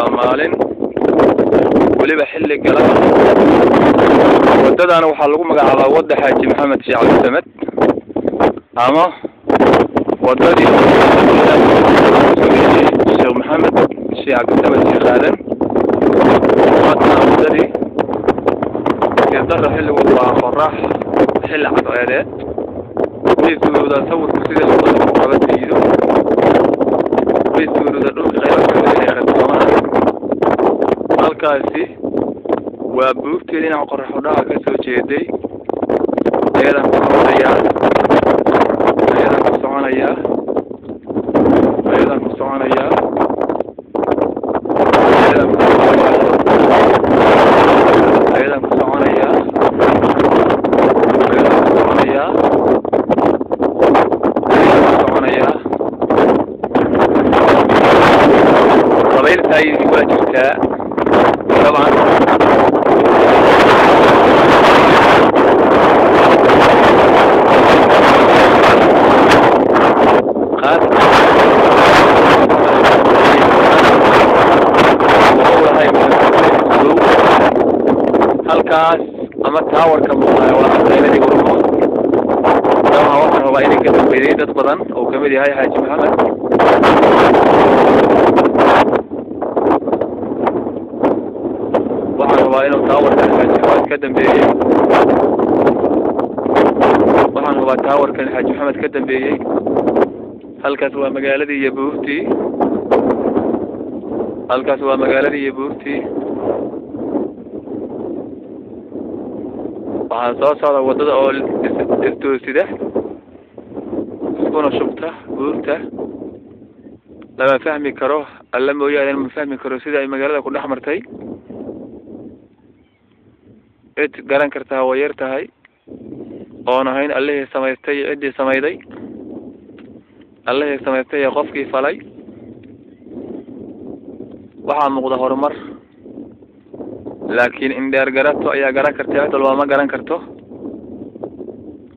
ومالين وليبا حل الجلال ودد أنا وحلقوا مجا على ود حاج محمد شيخ عبد السمد أما وددي شيخ محمد شيخ عبد السمد شيخ آدم وددي يقدر حل والله فرح حل عطايات ويسوي ذا صور كسيدة وقبض يجيده ويسوي ذا روح خير halkaasi waa buugteedii inaan qorraxodhaha ka soo jeeday ayadaan ku soconayaa ayadaan ku soconayaa ayadaan ku soconayaa ayadaan ku soconayaa ayadaan ku soconayaa ayadaan ku soconayaa ayadaan ku soconayaa qabaylta ay waa jirtaa طبعا halkaas ama taawarka muuqaaya waa ardayladii hormood damaha waxaan rabaa inay ka dambeeyay dad badan oo kamid yahay xaaji maxamed وأنا تاور كدم بيجي وأنا هو تاور كان حاج محمد كدم بيجي هل كسوى مقالدي يبوفتي هل كسوى مقالدي يبوفتي وأنا صار وضد أول استوسده سكون شبته بوفته لما فهمي كروه لما ويا لما فهمي كروه سيدا مقالده كل أحمرتي garan kartaa way yar tahay oo ahayn Alle samaystay cidii samayday Alle samaystay qofkii falay waxa muuqda horumar laakiin in dheer garato ayaa garan kartaa cid walba ma garan karto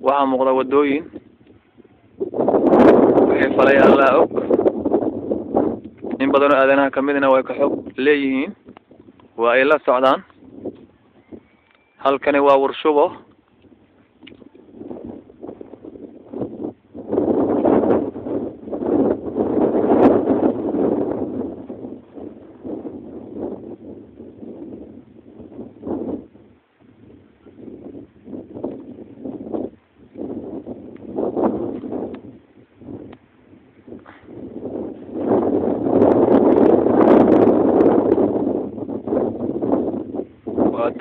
waxa muuqda wadooyin wixii falay Allah og in badan aadanaha kamidna way ka xog leeyihiin waa ay la socdaan halkani waa warshubo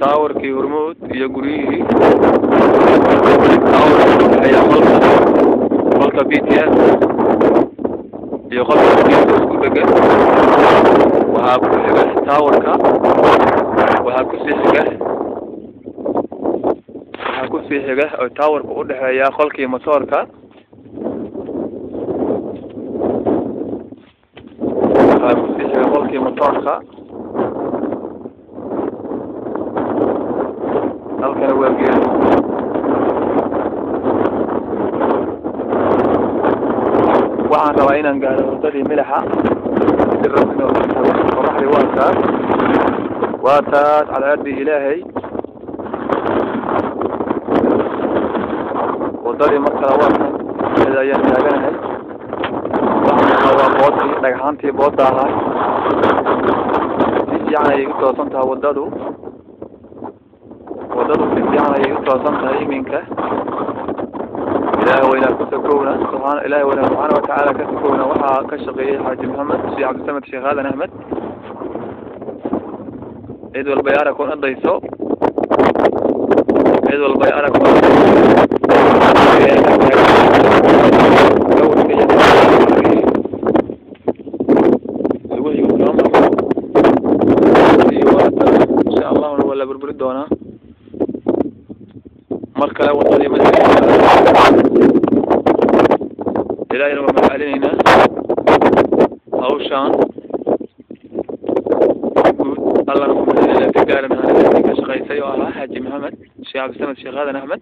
تاور كي هرمود يجريه تاور هي خلطة بيتيا هي خلطة بيتيا سكوتك وهاكو حاجة تاور كا وهاكو سي حاجة أو تاور كقول هي خلقي مسار كا هاكو سي حاجة خلقي مسار كا halkan waa geed waxaan rabaa inaan gaaro wadadii milaxa qoraxdii waa taas calaadii ilaahay wadadii markale waa tan ayaan taaganahay waxaan waa boodii dhagxaantii boodda ahaa si fiican ay igu toosan tahay wadadu ودادو في الجامعة يتواصل منك إلهي وإله كسكونا سبحان إلهي وإله سبحانه وتعالى كسكونا وحا كشقي حاج محمد شيخ عبد السمد شيخ آدم أحمد عيد والبيارة كون أضيسو عيد والبيارة كون إن شاء الله ولا بربرد دونا markale wadadii ilaahay waa macalina hawshan Allah ku xidhay ka gaaran hada ka shaqeysay oo ah Haji Maxamed Sheikh Abdi Samad Sheikh Aadan Ahmed